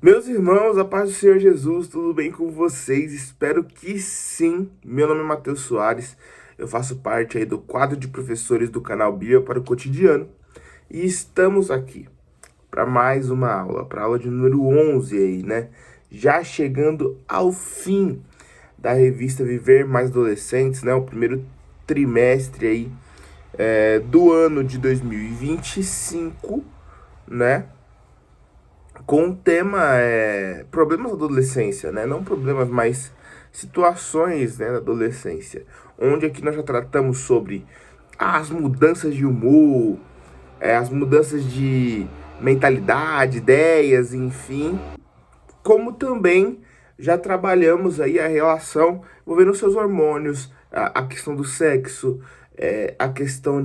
Meus irmãos, a paz do Senhor Jesus, tudo bem com vocês? Espero que sim. Meu nome é Matheus Soares, eu faço parte aí do quadro de professores do canal Bíblia para o Cotidiano e estamos aqui para mais uma aula, para a aula de número 11 aí, né? Já chegando ao fim da revista Viver Mais Adolescentes, né? O primeiro trimestre aí do ano de 2025, né? Com o tema problemas da adolescência, né? Não problemas, mas situações, né, da adolescência. Onde aqui nós já tratamos sobre as mudanças de humor, as mudanças de mentalidade, ideias, enfim. Como também já trabalhamos aí a relação envolvendo os seus hormônios, a questão do sexo, a questão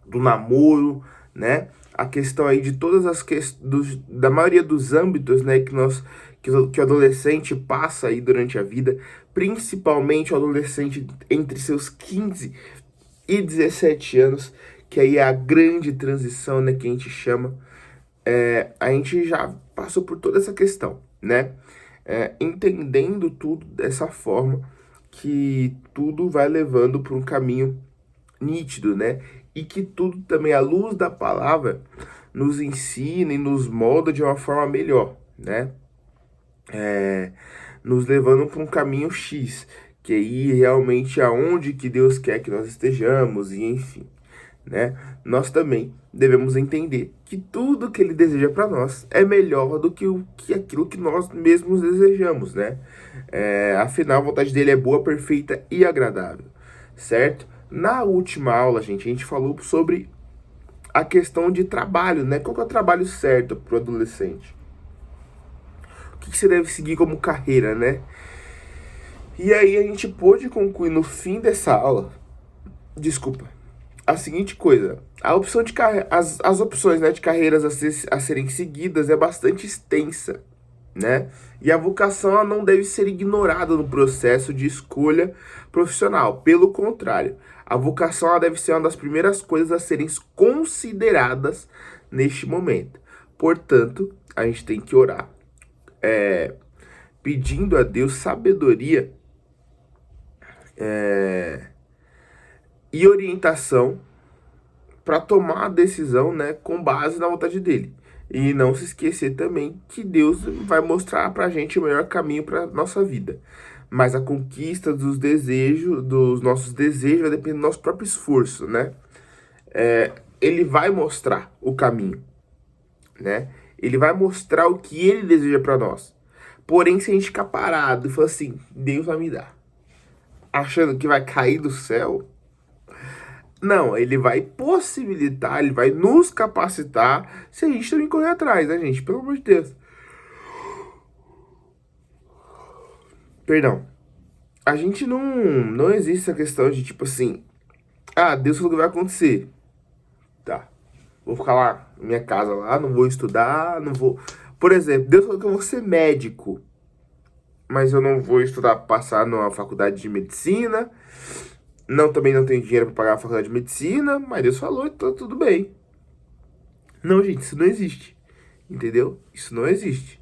do namoro, né? A questão aí de todas as questões, da maioria dos âmbitos, né, que o adolescente passa aí durante a vida, principalmente o adolescente entre seus 15 e 17 anos, que aí é a grande transição, né, que a gente chama. A gente já passou por toda essa questão, né? Entendendo tudo dessa forma, que tudo vai levando para um caminho nítido, né? E que tudo também, à luz da palavra, nos ensina e nos molda de uma forma melhor, né? Nos levando para um caminho X, que aí realmente aonde que Deus quer que nós estejamos, e enfim, né? Nós também devemos entender que tudo que Ele deseja para nós é melhor do que aquilo que nós mesmos desejamos, né? Afinal, a vontade dele é boa, perfeita e agradável, certo? Na última aula, gente, a gente falou sobre a questão de trabalho, né? Qual que é o trabalho certo para o adolescente? O que você deve seguir como carreira, né? E aí a gente pôde concluir no fim dessa aula, desculpa, a seguinte coisa: a opção de as opções, né, de carreiras a serem seguidas é bastante extensa, né? E a vocação ela não deve ser ignorada no processo de escolha profissional. Pelo contrário, a vocação ela deve ser uma das primeiras coisas a serem consideradas neste momento. Portanto, a gente tem que orar, pedindo a Deus sabedoria e orientação para tomar a decisão, né, com base na vontade dele. E não se esquecer também que Deus vai mostrar para a gente o melhor caminho para nossa vida. Mas a conquista dos desejos, dos nossos desejos, vai depender do nosso próprio esforço, né? Ele vai mostrar o caminho, né? Ele vai mostrar o que ele deseja para nós. Porém, se a gente ficar parado e falar assim, Deus vai me dar, achando que vai cair do céu, não, ele vai possibilitar, ele vai nos capacitar se a gente também correr atrás, né, gente? Pelo amor de Deus. Perdão. A gente não existe essa questão de tipo assim, Deus falou que vai acontecer. Tá. Vou ficar lá na minha casa lá, não vou estudar, não vou. Por exemplo, Deus falou que eu vou ser médico, mas eu não vou estudar, passar numa faculdade de medicina. Não, também não tenho dinheiro para pagar a faculdade de medicina, mas Deus falou, então tudo bem. Não, gente, isso não existe. Entendeu? Isso não existe.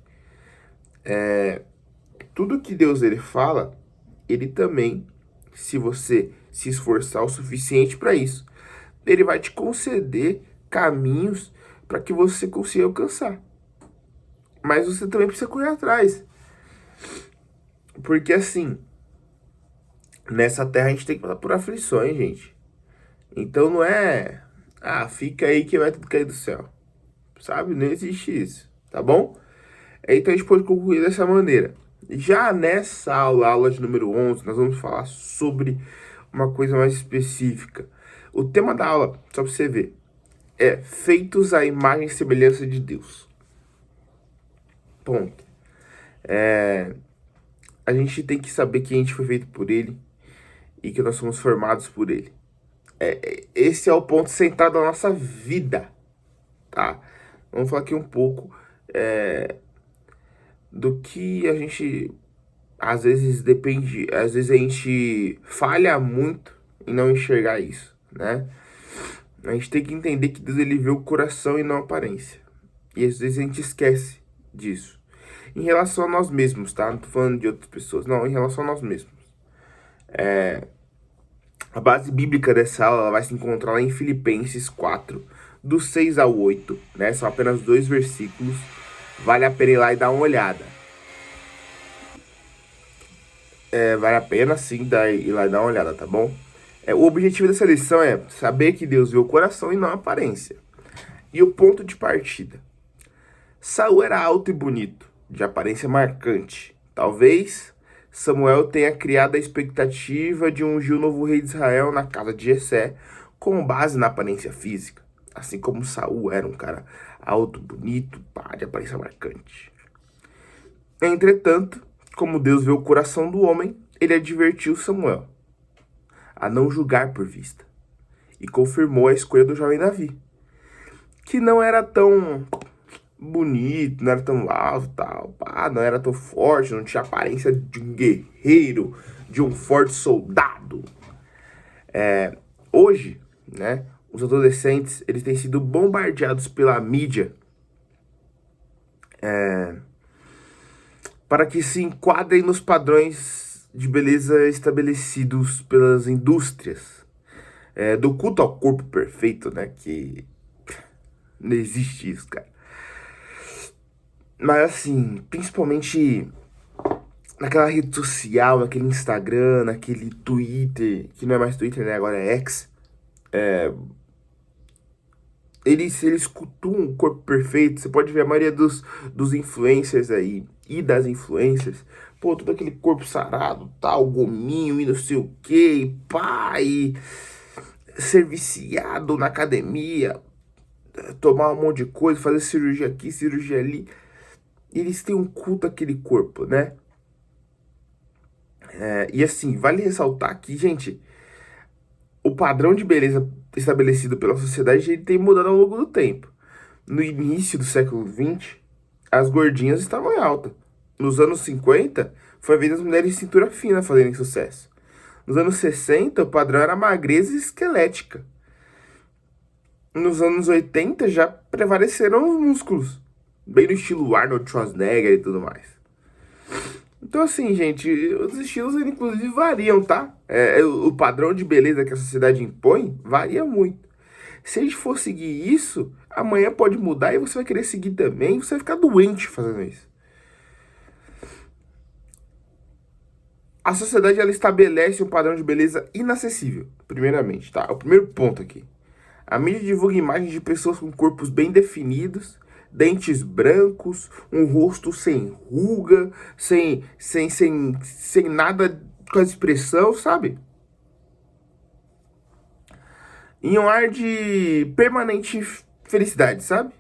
Tudo que Deus ele fala, ele também, se você se esforçar o suficiente para isso, ele vai te conceder caminhos para que você consiga alcançar. Mas você também precisa correr atrás. Porque assim, nessa terra a gente tem que passar por aflições, gente. Então não é, fica aí que vai tudo cair do céu. Sabe? Não existe isso, tá bom? Então a gente pode concluir dessa maneira. Já nessa aula, aula de número 11, nós vamos falar sobre uma coisa mais específica. O tema da aula, só para você ver, é feitos à imagem e semelhança de Deus. Ponto. A gente tem que saber que a gente foi feito por Ele e que nós somos formados por Ele. Esse é o ponto central da nossa vida, tá? Vamos falar aqui um pouco do que a gente às vezes depende, às vezes a gente falha muito em não enxergar isso, né? A gente tem que entender que Deus ele vê o coração e não a aparência. E às vezes a gente esquece disso. Em relação a nós mesmos, tá? Não tô falando de outras pessoas, não, em relação a nós mesmos. A base bíblica dessa aula ela vai se encontrar lá em Filipenses 4, do 6 ao 8, né? São apenas 2 versículos. Vale a pena ir lá e dar uma olhada. Vale a pena sim ir lá e dar uma olhada, tá bom? O objetivo dessa lição é saber que Deus vê o coração e não a aparência. E o ponto de partida. Saul era alto e bonito, de aparência marcante. Talvez Samuel tenha criado a expectativa de ungir o novo rei de Israel na casa de Jessé, com base na aparência física. Assim como Saul era um cara alto, bonito, pá, de aparência marcante. Entretanto, como Deus vê o coração do homem, ele advertiu Samuel a não julgar por vista. E confirmou a escolha do jovem Davi, que não era tão bonito, não era tão alto, tal, pá, não era tão forte, não tinha aparência de um guerreiro, de um forte soldado. Hoje, né, os adolescentes, eles têm sido bombardeados pela mídia para que se enquadrem nos padrões de beleza estabelecidos pelas indústrias. Do culto ao corpo perfeito, né, que não existe isso, cara. Mas assim, principalmente naquela rede social, naquele Instagram, naquele Twitter, que não é mais Twitter, né? Agora é X. Eles cultuam o corpo perfeito. Você pode ver a maioria dos influencers aí e das influencers. Pô, todo aquele corpo sarado, tal, gominho e não sei o que, e pá, e ser viciado na academia, tomar um monte de coisa, fazer cirurgia aqui, cirurgia ali. Eles têm um culto àquele corpo, né? E assim, vale ressaltar que, gente, o padrão de beleza estabelecido pela sociedade ele tem mudado ao longo do tempo. No início do século XX, as gordinhas estavam em alta. Nos anos 50, foi a vez das mulheres de cintura fina fazerem sucesso. Nos anos 60, o padrão era magreza e esquelética. Nos anos 80, já prevaleceram os músculos, bem no estilo Arnold Schwarzenegger e tudo mais. Então assim, gente, os estilos inclusive variam, tá? O padrão de beleza que a sociedade impõe varia muito. Se a gente for seguir isso, amanhã pode mudar e você vai querer seguir também, você vai ficar doente fazendo isso. A sociedade ela estabelece um padrão de beleza inacessível, primeiramente, tá? O primeiro ponto aqui. A mídia divulga imagens de pessoas com corpos bem definidos, dentes brancos, um rosto sem ruga, sem nada com a expressão, sabe? Em um ar de permanente felicidade, sabe?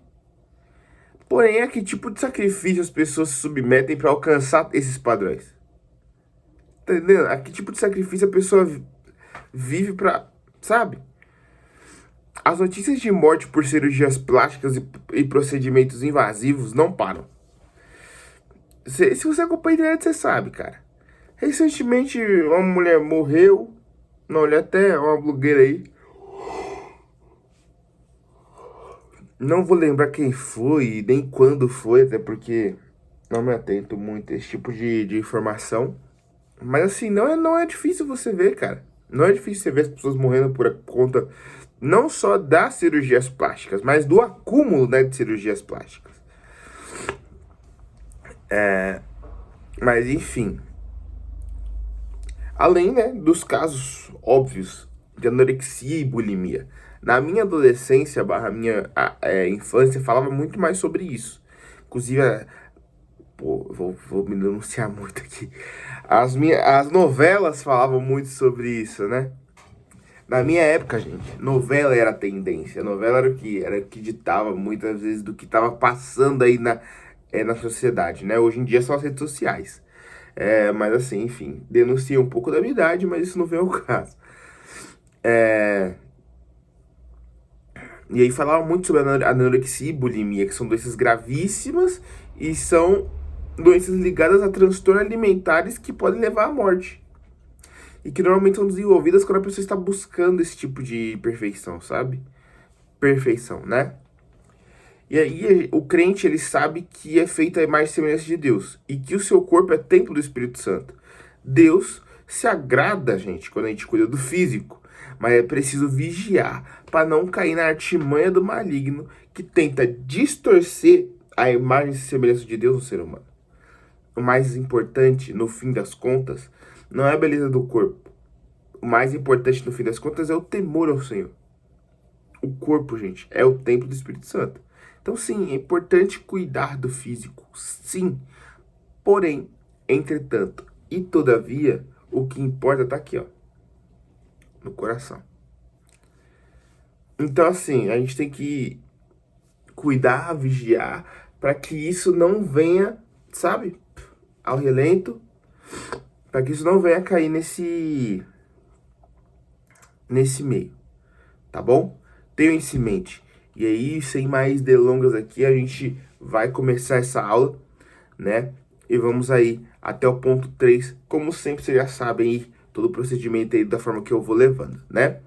Porém, a que tipo de sacrifício as pessoas se submetem para alcançar esses padrões? Tá entendendo? A que tipo de sacrifício a pessoa vive pra, sabe? As notícias de morte por cirurgias plásticas e procedimentos invasivos não param. Se você acompanha a internet, você sabe, cara. Recentemente, uma mulher morreu. Não, olha, até uma blogueira aí. Não vou lembrar quem foi, nem quando foi, até porque não me atento muito a esse tipo de informação. Mas assim, não é difícil você ver, cara. Não é difícil você ver as pessoas morrendo por conta não só das cirurgias plásticas, mas do acúmulo, né, de cirurgias plásticas. Mas enfim. Além, né, dos casos óbvios de anorexia e bulimia. Na minha adolescência, minha infância, falava muito mais sobre isso. Inclusive, vou me denunciar muito aqui. As novelas falavam muito sobre isso, né? Na minha época, gente, novela era a tendência. Novela era o que? Era o que ditava muitas vezes do que estava passando aí na sociedade, né? Hoje em dia são as redes sociais. Mas assim, enfim, denuncia um pouco da minha idade, mas isso não vem ao caso. E aí falava muito sobre a anorexia e bulimia, que são doenças gravíssimas e são doenças ligadas a transtornos alimentares que podem levar à morte. E que normalmente são desenvolvidas quando a pessoa está buscando esse tipo de perfeição, sabe? Perfeição, né? E aí o crente, ele sabe que é feita a imagem e semelhança de Deus e que o seu corpo é templo do Espírito Santo. Deus se agrada, gente, quando a gente cuida do físico, mas é preciso vigiar para não cair na artimanha do maligno que tenta distorcer a imagem e semelhança de Deus no ser humano. O mais importante, no fim das contas, não é a beleza do corpo. O mais importante, no fim das contas, é o temor ao Senhor. O corpo, gente, é o templo do Espírito Santo. Então, sim, é importante cuidar do físico, sim. Porém, entretanto e todavia, o que importa tá aqui, ó, no coração. Então, assim, a gente tem que cuidar, vigiar, para que isso não venha, sabe, ao relento, para que isso não venha cair nesse meio, tá bom? Tenha isso em mente. E aí, sem mais delongas aqui, a gente vai começar essa aula, né? E vamos aí até o ponto 3. Como sempre, vocês já sabem aí, todo o procedimento aí da forma que eu vou levando, né?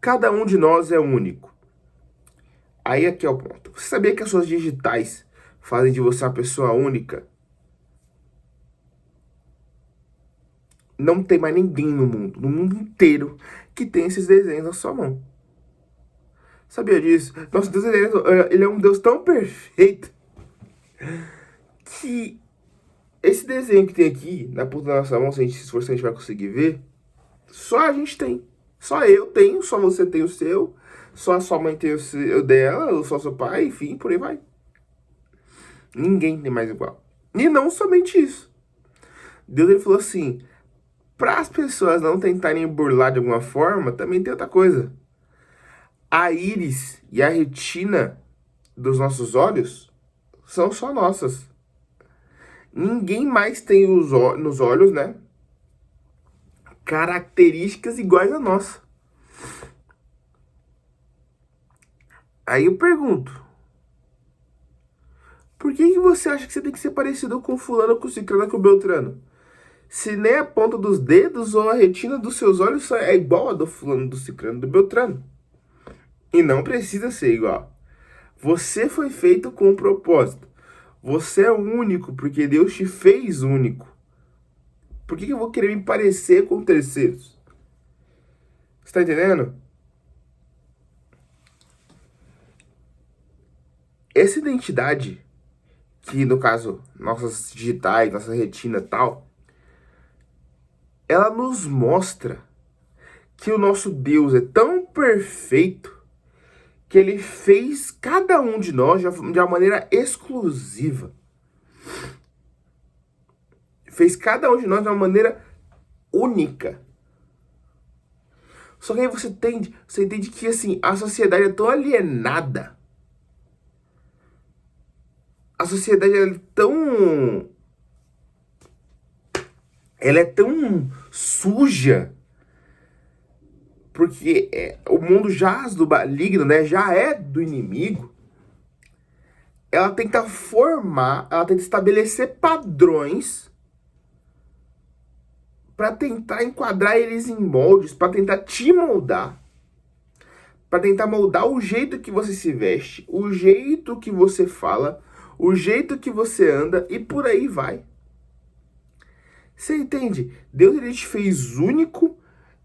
Cada um de nós é único. Aí aqui é o ponto. Você sabia que as suas digitais fazem de você uma pessoa única? Não tem mais ninguém no mundo inteiro, que tem esses desenhos na sua mão. Sabia disso? Nosso Deus, ele é um Deus tão perfeito que esse desenho que tem aqui na ponta da nossa mão, se a gente se esforçar, a gente vai conseguir ver. Só a gente tem. Só eu tenho, só você tem o seu, só a sua mãe tem o dela, ou só seu pai, enfim, por aí vai. Ninguém tem mais igual. E não somente isso. Deus, ele falou assim, para as pessoas não tentarem burlar de alguma forma, também tem outra coisa. A íris e a retina dos nossos olhos são só nossas. Ninguém mais tem nos olhos, né, características iguais a nossa. Aí eu pergunto, por que você acha que você tem que ser parecido com fulano, com ciclano, com beltrano? Se nem a ponta dos dedos ou a retina dos seus olhos é igual a do fulano, do ciclano, do beltrano. E não precisa ser igual. Você foi feito com um propósito. Você é único porque Deus te fez único. Por que eu vou querer me parecer com terceiros? Você tá entendendo? Essa identidade, que no caso, nossas digitais, nossa retina e tal, ela nos mostra que o nosso Deus é tão perfeito que ele fez cada um de nós de uma maneira exclusiva. Fez cada um de nós de uma maneira única. Só que aí você entende que assim, a sociedade é tão alienada. A sociedade é tão... Ela é tão suja. Porque o mundo jaz do maligno, né? Já é do inimigo. Ela tenta formar, ela tenta estabelecer padrões para tentar enquadrar eles em moldes, para tentar te moldar, para tentar moldar o jeito que você se veste, o jeito que você fala, o jeito que você anda e por aí vai. Você entende? Deus, ele te fez único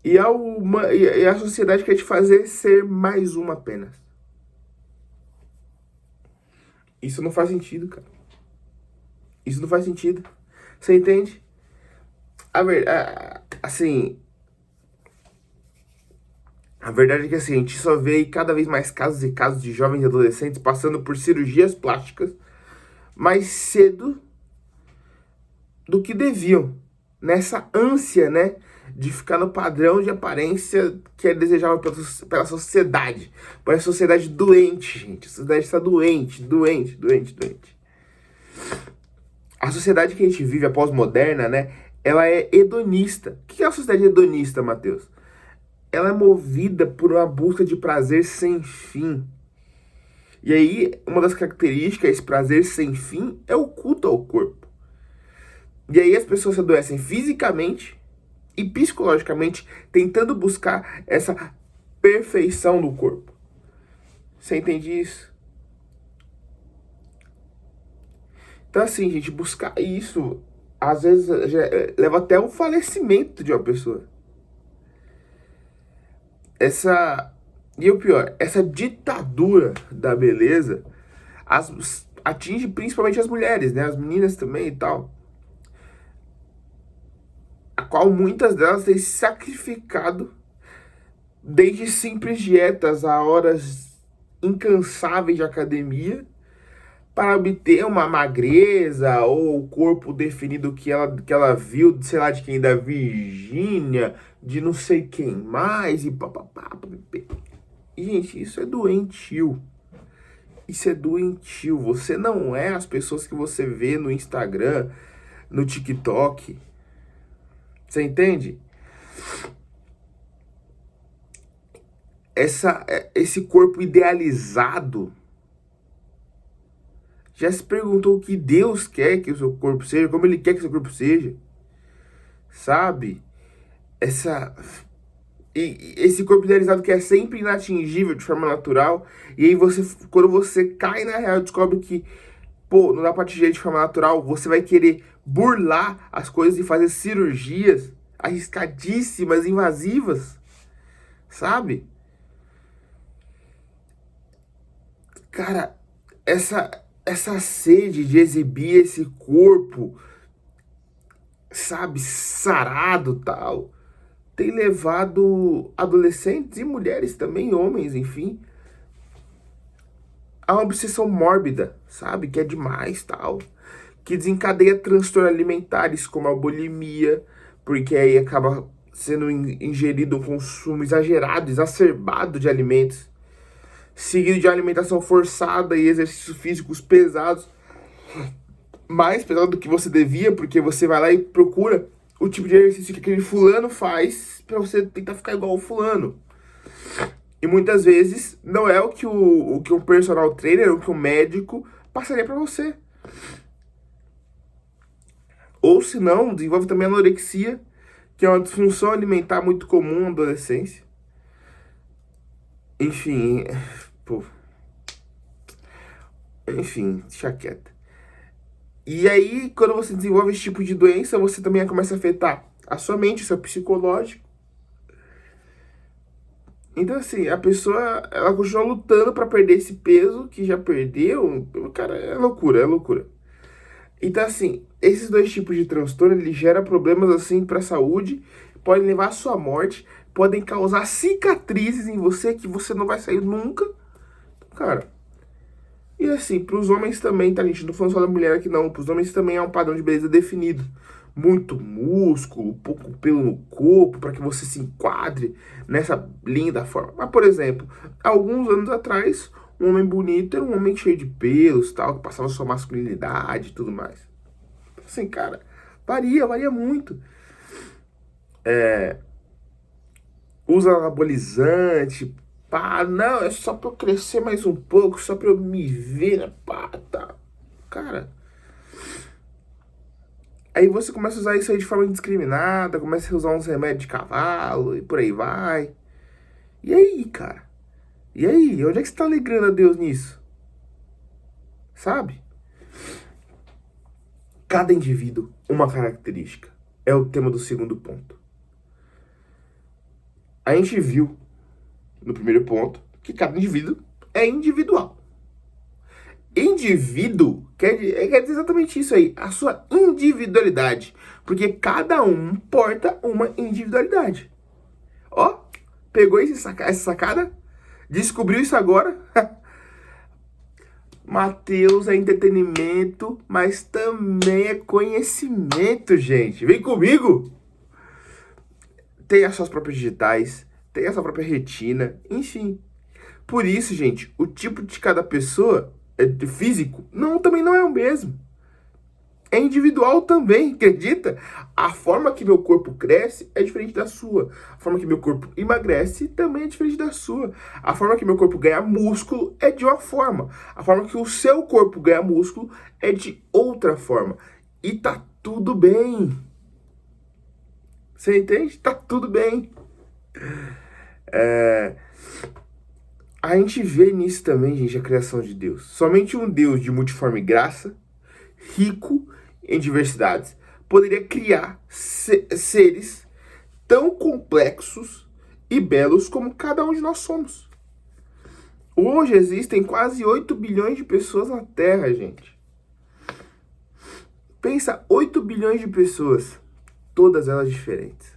e a sociedade quer te fazer ser mais uma apenas. Isso não faz sentido, cara. Isso não faz sentido. Você entende? Assim, a verdade é que assim, a gente só vê cada vez mais casos e casos de jovens e adolescentes passando por cirurgias plásticas mais cedo do que deviam. Nessa ânsia, né, de ficar no padrão de aparência que é desejável pela sociedade. Por essa sociedade doente, gente. A sociedade está doente. A sociedade que a gente vive, a pós-moderna, né, ela é hedonista. O que é a sociedade hedonista, Matheus? Ela é movida por uma busca de prazer sem fim. E aí, uma das características desse prazer sem fim é o culto ao corpo. E aí as pessoas se adoecem fisicamente e psicologicamente, tentando buscar essa perfeição do corpo. Você entende isso? Então, assim, gente, buscar isso, às vezes, leva até o falecimento de uma pessoa. E o pior, essa ditadura da beleza atinge principalmente as mulheres, né? As meninas também e tal. A qual muitas delas têm se sacrificado desde simples dietas a horas incansáveis de academia para obter uma magreza ou o corpo definido que ela viu, sei lá, de quem, da Virgínia, de não sei quem mais, e papapá. E, gente, isso é doentio. Isso é doentio. Você não é as pessoas que você vê no Instagram, no TikTok. Você entende? Esse corpo idealizado. Já se perguntou o que Deus quer que o seu corpo seja, como Ele quer que o seu corpo seja, sabe? Esse corpo idealizado que é sempre inatingível de forma natural, e aí quando você cai na real, descobre que, pô, não dá pra atingir de forma natural, você vai querer burlar as coisas e fazer cirurgias arriscadíssimas, invasivas, sabe? Cara, essa sede de exibir esse corpo, sabe, sarado, tal, tem levado adolescentes e mulheres também, homens, enfim, a uma obsessão mórbida, sabe, que é demais, tal, que desencadeia transtornos alimentares como a bulimia, porque aí acaba sendo ingerido um consumo exagerado, exacerbado de alimentos, seguido de alimentação forçada e exercícios físicos pesados, mais pesado do que você devia, porque você vai lá e procura o tipo de exercício que aquele fulano faz pra você tentar ficar igual o fulano. E muitas vezes não é o que um personal trainer, o que um médico passaria pra você. Ou se não, desenvolve também anorexia, que é uma disfunção alimentar muito comum na adolescência. Enfim, pô. Enfim, deixa quieto. E aí, quando você desenvolve esse tipo de doença, você também começa a afetar a sua mente, o seu psicológico. Então, assim, a pessoa, ela continua lutando pra perder esse peso que já perdeu. Cara, é loucura, é loucura. Então, assim, esses dois tipos de transtorno, ele gera problemas, assim, pra saúde, podem levar à sua morte, podem causar cicatrizes em você que você não vai sair nunca. Cara, e assim, pros homens também, tá, gente? Não falando só da mulher aqui, não. Pros homens também é um padrão de beleza definido. Muito músculo, pouco pelo no corpo, para que você se enquadre nessa linda forma. Mas, por exemplo, alguns anos atrás, um homem bonito era um homem cheio de pelos, tal, que passava sua masculinidade e tudo mais. Assim, cara, varia muito. Usa anabolizante, pá, não, é só pra eu crescer mais um pouco, só pra eu me ver, né, pá, tá. Cara, aí você começa a usar isso aí de forma indiscriminada, começa a usar uns remédios de cavalo e por aí vai. E aí, cara? E aí? Onde é que você tá alegrando a Deus nisso? Sabe? Cada indivíduo, uma característica. É o tema do segundo ponto. A gente viu, no primeiro ponto, que cada indivíduo é individual. Indivíduo quer dizer exatamente isso aí, a sua individualidade. Porque cada um porta uma individualidade. Ó, pegou essa sacada? Descobriu isso agora? Mateus é entretenimento, mas também é conhecimento, gente. Vem comigo! Tem as suas próprias digitais, tem a sua própria retina, enfim. Por isso, gente, o tipo de cada pessoa de físico também não é o mesmo. É individual também, acredita? A forma que meu corpo cresce é diferente da sua. A forma que meu corpo emagrece também é diferente da sua. A forma que meu corpo ganha músculo é de uma forma. A forma que o seu corpo ganha músculo é de outra forma. E tá tudo bem. Você entende? Tá tudo bem. A gente vê nisso também, gente, a criação de Deus. Somente um Deus de multiforme graça rico em diversidades, poderia criar seres tão complexos e belos como cada um de nós somos. Hoje existem quase 8 bilhões de pessoas na Terra, gente. Pensa, 8 bilhões de pessoas, todas elas diferentes.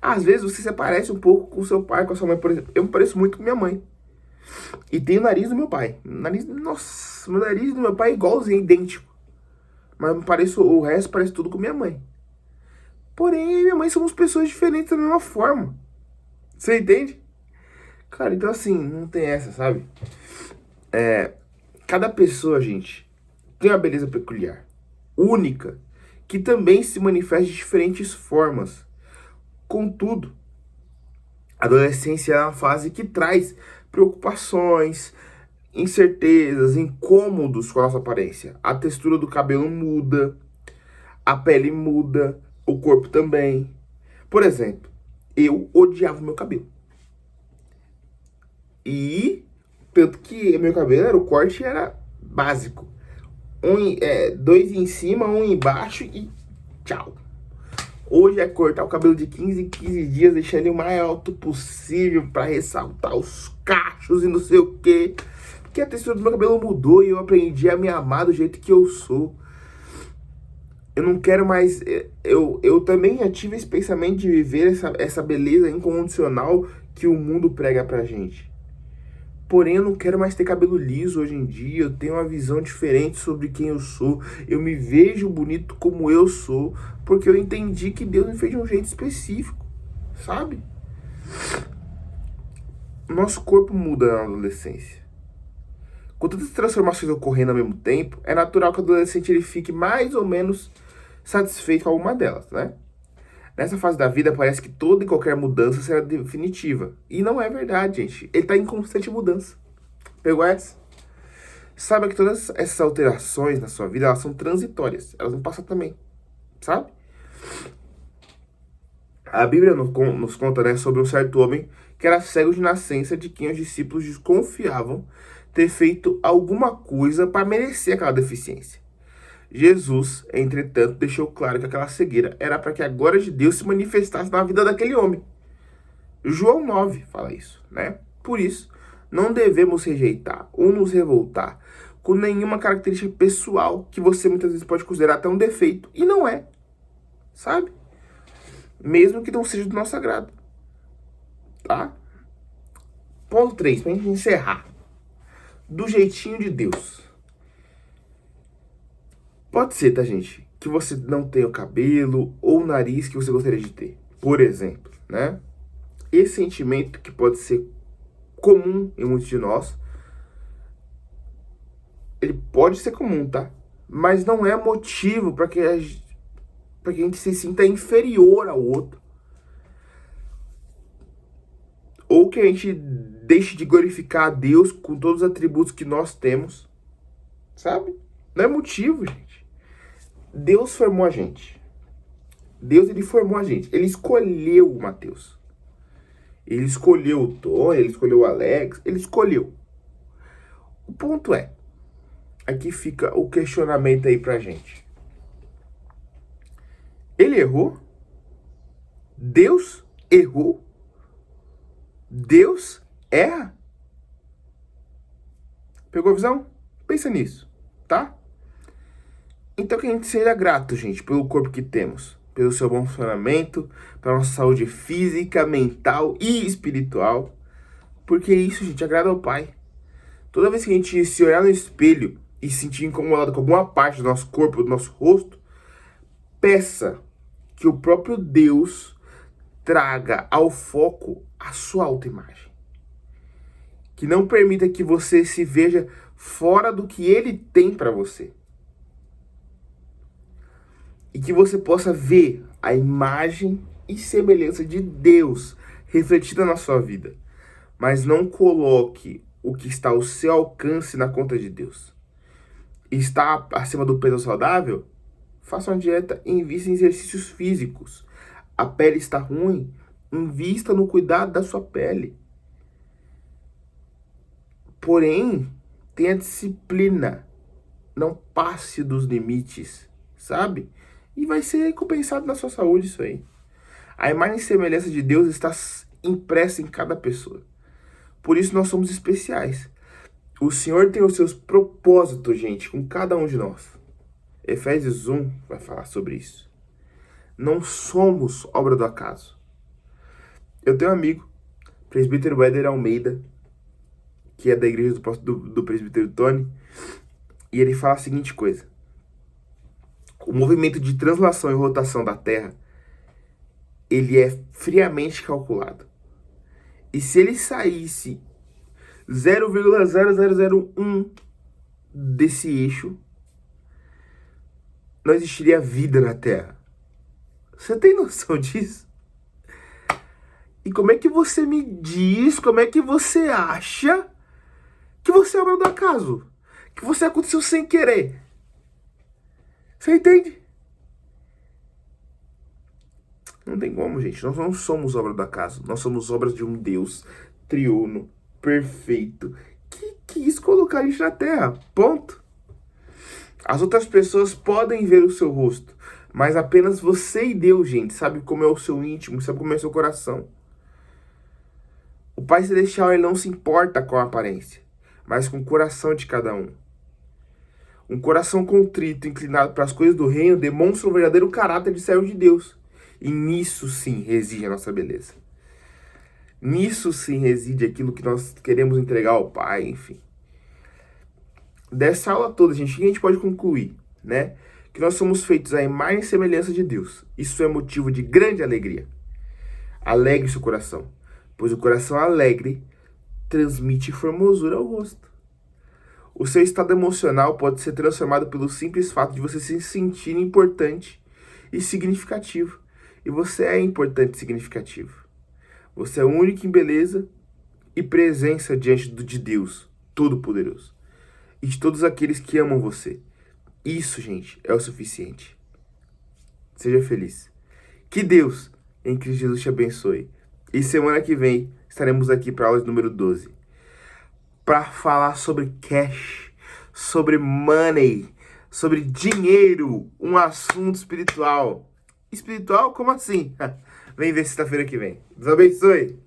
Às vezes você se parece um pouco com seu pai, com a sua mãe, por exemplo. Eu me pareço muito com minha mãe. E tenho o nariz do meu pai. Nossa, meu nariz do meu pai é igualzinho, idêntico. Mas eu me pareço, o resto parece tudo com minha mãe. Porém, eu e minha mãe somos pessoas diferentes da mesma forma. Você entende? Cara, então assim, não tem essa, sabe? Cada pessoa, gente, tem uma beleza peculiar, única, que também se manifesta de diferentes formas. Contudo, a adolescência é uma fase que traz preocupações, incertezas, incômodos com a nossa aparência. A textura do cabelo muda, a pele muda, o corpo também. Por exemplo, eu odiava o meu cabelo. E tanto que meu cabelo era, o corte era básico. Dois em cima, um embaixo e tchau. Hoje é cortar o cabelo de 15 em 15 dias, deixar ele o mais alto possível para ressaltar os cachos e não sei o quê. Porque a textura do meu cabelo mudou e eu aprendi a me amar do jeito que eu sou. Eu não quero mais... Eu também já tive esse pensamento de viver essa beleza incondicional que o mundo prega pra gente. Porém, eu não quero mais ter cabelo liso hoje em dia. Eu tenho uma visão diferente sobre quem eu sou. Eu me vejo bonito como eu sou, porque eu entendi que Deus me fez de um jeito específico, sabe? Nosso corpo muda na adolescência. Com tantas transformações ocorrendo ao mesmo tempo, é natural que o adolescente ele fique mais ou menos satisfeito com alguma delas, né? Nessa fase da vida, parece que toda e qualquer mudança será definitiva. E não é verdade, gente. Ele está em constante mudança. Pegou essa? Saiba que todas essas alterações na sua vida, elas são transitórias. Elas vão passar também. Sabe? A Bíblia nos conta, né, sobre um certo homem que era cego de nascença, de quem os discípulos desconfiavam ter feito alguma coisa para merecer aquela deficiência. Jesus, entretanto, deixou claro que aquela cegueira era para que a glória de Deus se manifestasse na vida daquele homem. João 9 fala isso, né? Por isso, não devemos rejeitar ou nos revoltar com nenhuma característica pessoal que você muitas vezes pode considerar até um defeito. E não é, sabe? Mesmo que não seja do nosso agrado, tá? Ponto 3, pra gente encerrar. Do jeitinho de Deus. Pode ser, tá, gente, que você não tenha o cabelo ou o nariz que você gostaria de ter. Por exemplo, né? Esse sentimento que pode ser comum em muitos de nós, ele pode ser comum, tá? Mas não é motivo para que a gente se sinta inferior ao outro. Ou que a gente deixe de glorificar a Deus com todos os atributos que nós temos. Sabe? Não é motivo, gente. Deus formou a gente. Deus, ele formou a gente. Ele escolheu o Mateus. Ele escolheu o Tom, ele escolheu o Alex, ele escolheu. O ponto é, aqui fica o questionamento aí pra gente. Ele errou? Deus errou? Deus erra? Pegou a visão? Pensa nisso, tá? Então que a gente seja grato, gente, pelo corpo que temos, pelo seu bom funcionamento, pela nossa saúde física, mental e espiritual. Porque isso, gente, agrada ao Pai. Toda vez que a gente se olhar no espelho e se sentir incomodado com alguma parte do nosso corpo, do nosso rosto, peça que o próprio Deus traga ao foco a sua autoimagem. Que não permita que você se veja fora do que Ele tem para você. E que você possa ver a imagem e semelhança de Deus refletida na sua vida. Mas não coloque o que está ao seu alcance na conta de Deus. Está acima do peso saudável? Faça uma dieta e invista em exercícios físicos. A pele está ruim? Invista no cuidado da sua pele. Porém, tenha disciplina Não passe dos limites, sabe? E vai ser recompensado na sua saúde isso aí. A imagem e semelhança de Deus está impressa em cada pessoa. Por isso nós somos especiais. O Senhor tem os seus propósitos, gente, com cada um de nós. Efésios 1 vai falar sobre isso. Não somos obra do acaso. Eu tenho um amigo, presbítero Éder Almeida, que é da igreja do presbítero Tony, e ele fala a seguinte coisa. O movimento de translação e rotação da Terra, ele é friamente calculado. E se ele saísse 0,0001 desse eixo, não existiria vida na Terra. Você tem noção disso? E como é que você me diz, como é que você acha que você é obra do acaso? Que você aconteceu sem querer? Você entende? Não tem como, gente. Nós não somos obra do acaso. Nós somos obras de um Deus triuno, perfeito, que quis colocar a gente na Terra. Ponto. As outras pessoas podem ver o seu rosto, mas apenas você e Deus, gente, sabe como é o seu íntimo, sabe como é o seu coração. O Pai Celestial, ele não se importa com a aparência, mas com o coração de cada um. Um coração contrito, inclinado para as coisas do reino, demonstra o verdadeiro caráter de servo de Deus. E nisso sim reside a nossa beleza. Nisso sim reside aquilo que nós queremos entregar ao Pai, enfim. Dessa aula toda, gente, o que a gente pode concluir, né? Que nós somos feitos à imagem e semelhança de Deus. Isso é motivo de grande alegria. Alegre seu coração, pois o coração alegre transmite formosura ao rosto. O seu estado emocional pode ser transformado pelo simples fato de você se sentir importante e significativo. E você é importante e significativo. Você é único em beleza e presença diante de Deus Todo-Poderoso. E de todos aqueles que amam você. Isso, gente, é o suficiente. Seja feliz. Que Deus, em Cristo Jesus, te abençoe. E semana que vem estaremos aqui para a aula número 12. Para falar sobre cash, sobre money, sobre dinheiro. Um assunto espiritual. Espiritual? Como assim? Vem ver sexta-feira que vem. Deus abençoe.